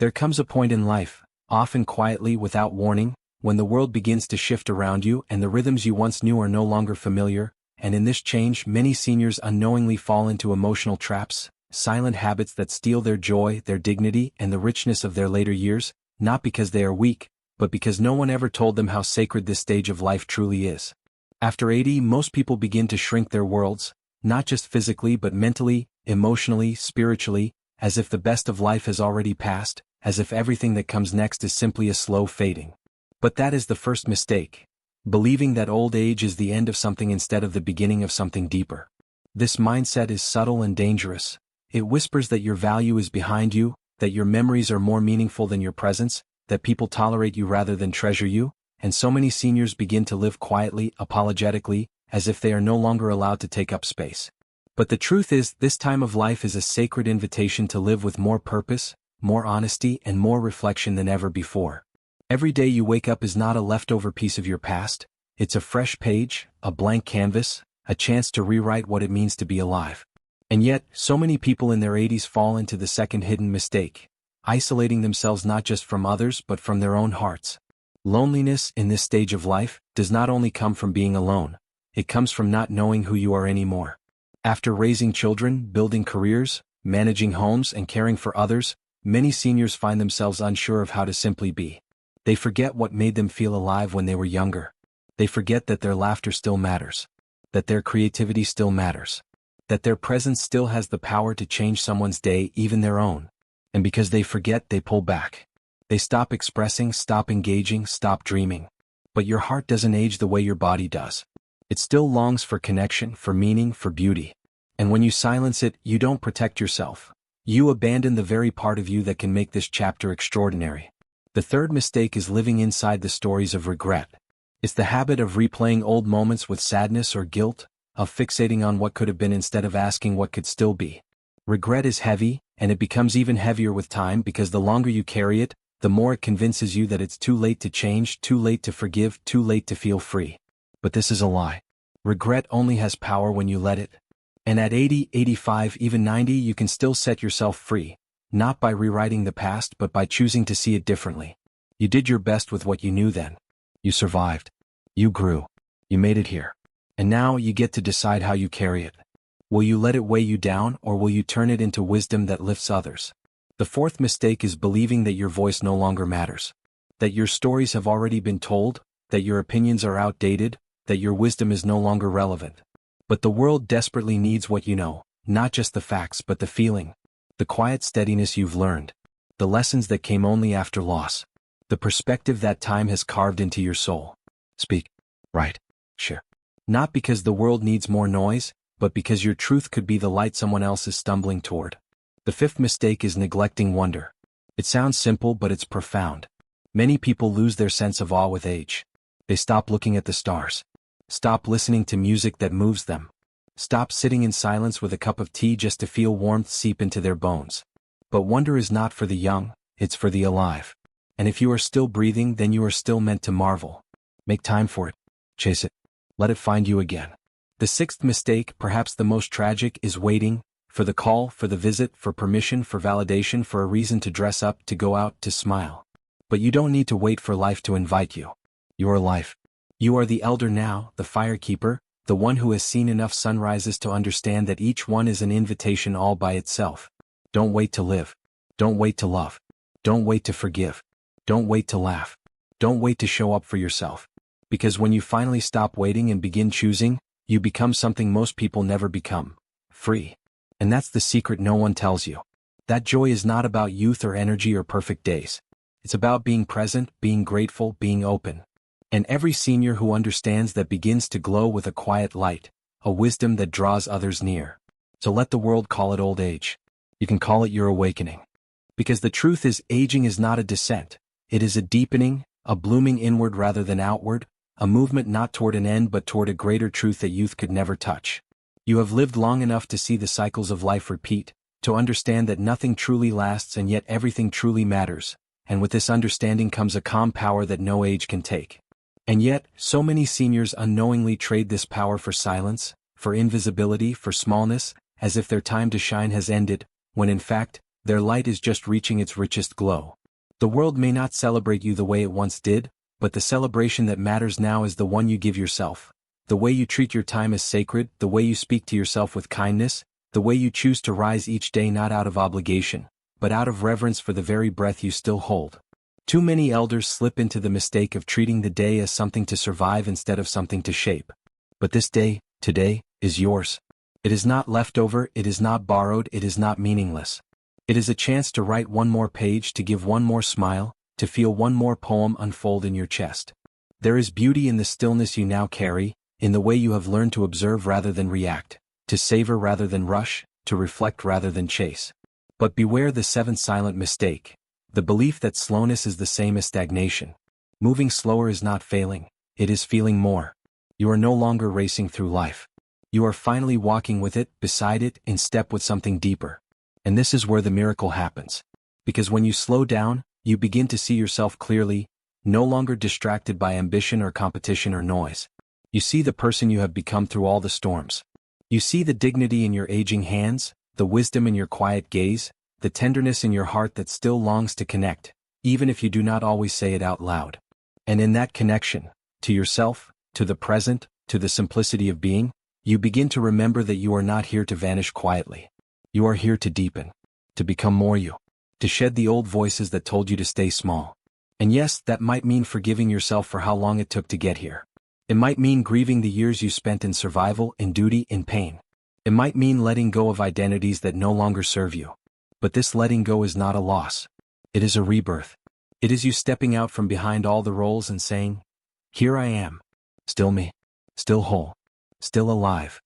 There comes a point in life, often quietly without warning, when the world begins to shift around you and the rhythms you once knew are no longer familiar, and in this change many seniors unknowingly fall into emotional traps, silent habits that steal their joy, their dignity, and the richness of their later years, not because they are weak, but because no one ever told them how sacred this stage of life truly is. After 80, most people begin to shrink their worlds, not just physically but mentally, emotionally, spiritually, as if the best of life has already passed, as if everything that comes next is simply a slow fading. But that is the first mistake, believing that old age is the end of something instead of the beginning of something deeper. This mindset is subtle and dangerous. It whispers that your value is behind you, that your memories are more meaningful than your presence, that people tolerate you rather than treasure you, and so many seniors begin to live quietly, apologetically, as if they are no longer allowed to take up space. But the truth is, this time of life is a sacred invitation to live with more purpose, more honesty, and more reflection than ever before. Every day you wake up is not a leftover piece of your past, it's a fresh page, a blank canvas, a chance to rewrite what it means to be alive. And yet, so many people in their 80s fall into the second hidden mistake, isolating themselves not just from others but from their own hearts. Loneliness in this stage of life does not only come from being alone, it comes from not knowing who you are anymore. After raising children, building careers, managing homes, and caring for others, many seniors find themselves unsure of how to simply be. They forget what made them feel alive when they were younger. They forget that their laughter still matters, that their creativity still matters, that their presence still has the power to change someone's day, even their own. And because they forget, they pull back. They stop expressing, stop engaging, stop dreaming. But your heart doesn't age the way your body does. It still longs for connection, for meaning, for beauty. And when you silence it, you don't protect yourself. You abandon the very part of you that can make this chapter extraordinary. The third mistake is living inside the stories of regret. It's the habit of replaying old moments with sadness or guilt, of fixating on what could have been instead of asking what could still be. Regret is heavy, and it becomes even heavier with time because the longer you carry it, the more it convinces you that it's too late to change, too late to forgive, too late to feel free. But this is a lie. Regret only has power when you let it. And at 80, 85, even 90, you can still set yourself free, not by rewriting the past but by choosing to see it differently. You did your best with what you knew then. You survived. You grew. You made it here. And now you get to decide how you carry it. Will you let it weigh you down, or will you turn it into wisdom that lifts others? The fourth mistake is believing that your voice no longer matters, that your stories have already been told, that your opinions are outdated, that your wisdom is no longer relevant. But the world desperately needs what you know, not just the facts but the feeling, the quiet steadiness you've learned, the lessons that came only after loss, the perspective that time has carved into your soul. Speak. Write. Share. Not because the world needs more noise, but because your truth could be the light someone else is stumbling toward. The fifth mistake is neglecting wonder. It sounds simple, but it's profound. Many people lose their sense of awe with age. They stop looking at the stars. Stop listening to music that moves them. Stop sitting in silence with a cup of tea just to feel warmth seep into their bones. But wonder is not for the young, it's for the alive. And if you are still breathing, then you are still meant to marvel. Make time for it. Chase it. Let it find you again. The sixth mistake, perhaps the most tragic, is waiting for the call, for the visit, for permission, for validation, for a reason to dress up, to go out, to smile. But you don't need to wait for life to invite you. You are life. You are the elder now, the firekeeper, the one who has seen enough sunrises to understand that each one is an invitation all by itself. Don't wait to live. Don't wait to love. Don't wait to forgive. Don't wait to laugh. Don't wait to show up for yourself. Because when you finally stop waiting and begin choosing, you become something most people never become. Free. And that's the secret no one tells you. That joy is not about youth or energy or perfect days. It's about being present, being grateful, being open. And every senior who understands that begins to glow with a quiet light, a wisdom that draws others near. So let the world call it old age. You can call it your awakening. Because the truth is, aging is not a descent. It is a deepening, a blooming inward rather than outward, a movement not toward an end but toward a greater truth that youth could never touch. You have lived long enough to see the cycles of life repeat, to understand that nothing truly lasts and yet everything truly matters, and with this understanding comes a calm power that no age can take. And yet, so many seniors unknowingly trade this power for silence, for invisibility, for smallness, as if their time to shine has ended, when in fact, Their light is just reaching its richest glow. The world may not celebrate you the way it once did, but the celebration that matters now is the one you give yourself. The way you treat your time as sacred, the way you speak to yourself with kindness, the way you choose to rise each day not out of obligation, but out of reverence for the very breath you still hold. Too many elders slip into the mistake of treating the day as something to survive instead of something to shape. But this day, today, is yours. It is not leftover, it is not borrowed, it is not meaningless. It is a chance to write one more page, to give one more smile, to feel one more poem unfold in your chest. There is beauty in the stillness you now carry, in the way you have learned to observe rather than react, to savor rather than rush, to reflect rather than chase. But beware the seventh silent mistake, the belief that slowness is the same as stagnation. Moving slower is not failing, it is feeling more. You are no longer racing through life. You are finally walking with it, beside it, in step with something deeper. And this is where the miracle happens. Because when you slow down, you begin to see yourself clearly, no longer distracted by ambition or competition or noise. You see the person you have become through all the storms. You see the dignity in your aging hands, the wisdom in your quiet gaze, the tenderness in your heart that still longs to connect, even if you do not always say it out loud. And in that connection, to yourself, to the present, to the simplicity of being, you begin to remember that you are not here to vanish quietly. You are here to deepen, to become more you, to shed the old voices that told you to stay small. And yes, that might mean forgiving yourself for how long it took to get here. It might mean grieving the years you spent in survival, in duty, in pain. It might mean letting go of identities that no longer serve you. But this letting go is not a loss. It is a rebirth. It is you stepping out from behind all the roles and saying, "Here I am. Still me. Still whole. Still alive."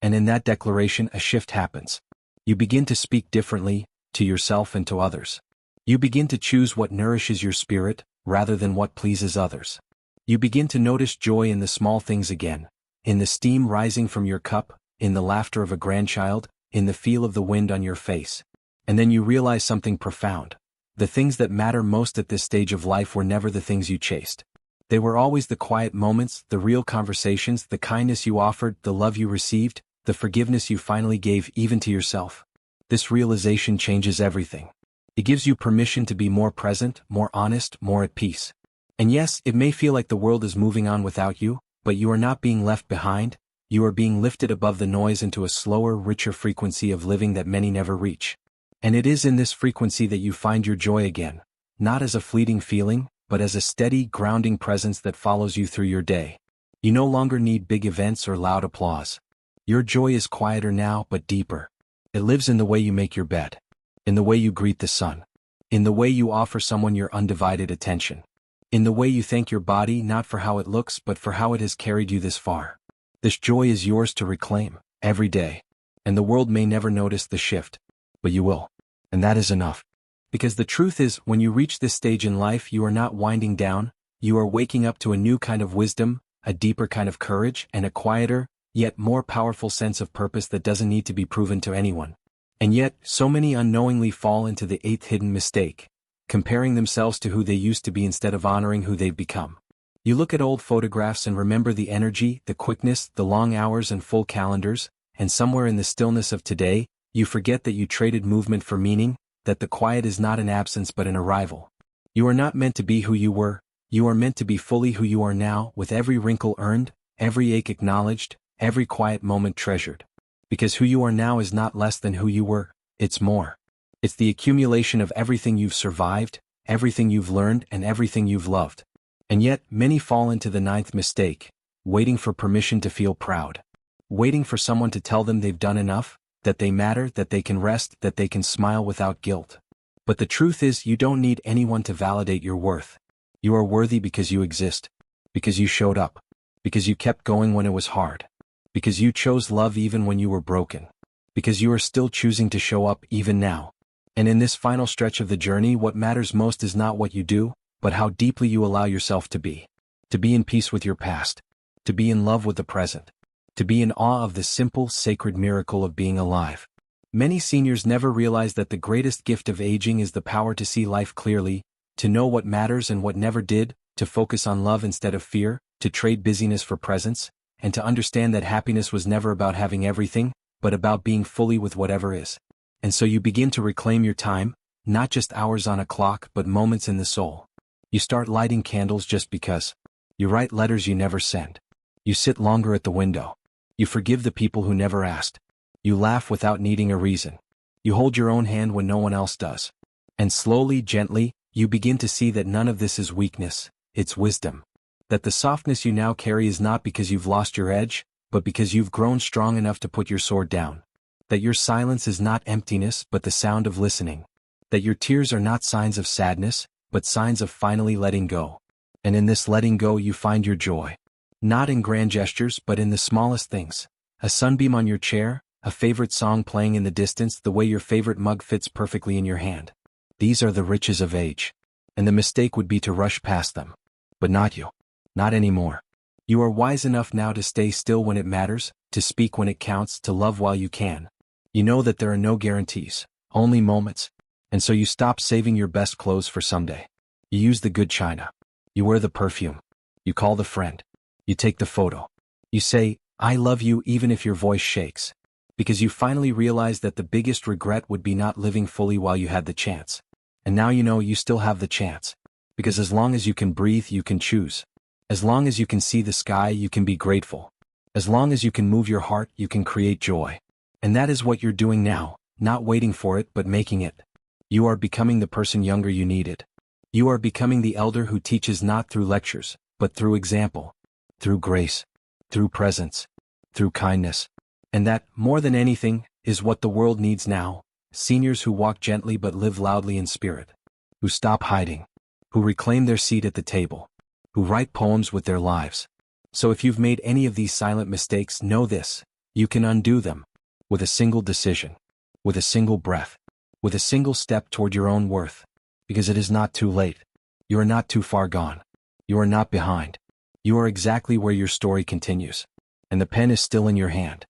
And in that declaration, a shift happens. You begin to speak differently, to yourself and to others. You begin to choose what nourishes your spirit, rather than what pleases others. You begin to notice joy in the small things again, in the steam rising from your cup, in the laughter of a grandchild, in the feel of the wind on your face. And then you realize something profound. The things that matter most at this stage of life were never the things you chased. They were always the quiet moments, the real conversations, the kindness you offered, the love you received, the forgiveness you finally gave even to yourself. This realization changes everything. It gives you permission to be more present, more honest, more at peace. And yes, it may feel like the world is moving on without you, but you are not being left behind. You are being lifted above the noise into a slower, richer frequency of living that many never reach. And it is in this frequency that you find your joy again, not as a fleeting feeling, but as a steady, grounding presence that follows you through your day. You no longer need big events or loud applause. Your joy is quieter now, but deeper. It lives in the way you make your bed, in the way you greet the sun, in the way you offer someone your undivided attention, in the way you thank your body not for how it looks but for how it has carried you this far. This joy is yours to reclaim, every day. And the world may never notice the shift, but you will. And that is enough. Because the truth is, when you reach this stage in life, you are not winding down, you are waking up to a new kind of wisdom, a deeper kind of courage, and a quieter, yet more powerful sense of purpose that doesn't need to be proven to anyone. And yet, so many unknowingly fall into the eighth hidden mistake, comparing themselves to who they used to be instead of honoring who they've become. You look at old photographs and remember the energy, the quickness, the long hours and full calendars, and somewhere in the stillness of today, you forget that you traded movement for meaning, that the quiet is not an absence but an arrival. You are not meant to be who you were, you are meant to be fully who you are now, with every wrinkle earned, every ache acknowledged, every quiet moment treasured. Because who you are now is not less than who you were, it's more. It's the accumulation of everything you've survived, everything you've learned, and everything you've loved. And yet, many fall into the ninth mistake, waiting for permission to feel proud. Waiting for someone to tell them they've done enough, that they matter, that they can rest, that they can smile without guilt. But the truth is, you don't need anyone to validate your worth. You are worthy because you exist, because you showed up, because you kept going when it was hard, because you chose love even when you were broken, because you are still choosing to show up even now. And in this final stretch of the journey, what matters most is not what you do, but how deeply you allow yourself to be in peace with your past, to be in love with the present, to be in awe of the simple, sacred miracle of being alive. Many seniors never realize that the greatest gift of aging is the power to see life clearly, to know what matters and what never did, to focus on love instead of fear, to trade busyness for presence, and to understand that happiness was never about having everything, but about being fully with whatever is. And so you begin to reclaim your time, not just hours on a clock but moments in the soul. You start lighting candles just because. You write letters you never send. You sit longer at the window. You forgive the people who never asked. You laugh without needing a reason. You hold your own hand when no one else does. And slowly, gently, you begin to see that none of this is weakness, it's wisdom. That the softness you now carry is not because you've lost your edge, but because you've grown strong enough to put your sword down. That your silence is not emptiness but the sound of listening. That your tears are not signs of sadness, but signs of finally letting go. And in this letting go you find your joy. Not in grand gestures but in the smallest things. A sunbeam on your chair, a favorite song playing in the distance, the way your favorite mug fits perfectly in your hand. These are the riches of age. And the mistake would be to rush past them. But not you. Not anymore. You are wise enough now to stay still when it matters, to speak when it counts, to love while you can. You know that there are no guarantees, only moments. And so you stop saving your best clothes for someday. You use the good china. You wear the perfume. You call the friend. You take the photo. You say, I love you even if your voice shakes. Because you finally realize that the biggest regret would be not living fully while you had the chance. And now you know you still have the chance. Because as long as you can breathe, you can choose. As long as you can see the sky, you can be grateful. As long as you can move your heart, you can create joy. And that is what you're doing now, not waiting for it but making it. You are becoming the person younger you needed. You are becoming the elder who teaches not through lectures, but through example. Through grace. Through presence. Through kindness. And that, more than anything, is what the world needs now. Seniors who walk gently but live loudly in spirit. Who stop hiding. Who reclaim their seat at the table. Who write poems with their lives. So if you've made any of these silent mistakes, know this. You can undo them. With a single decision. With a single breath. With a single step toward your own worth. Because it is not too late. You are not too far gone. You are not behind. You are exactly where your story continues. And the pen is still in your hand.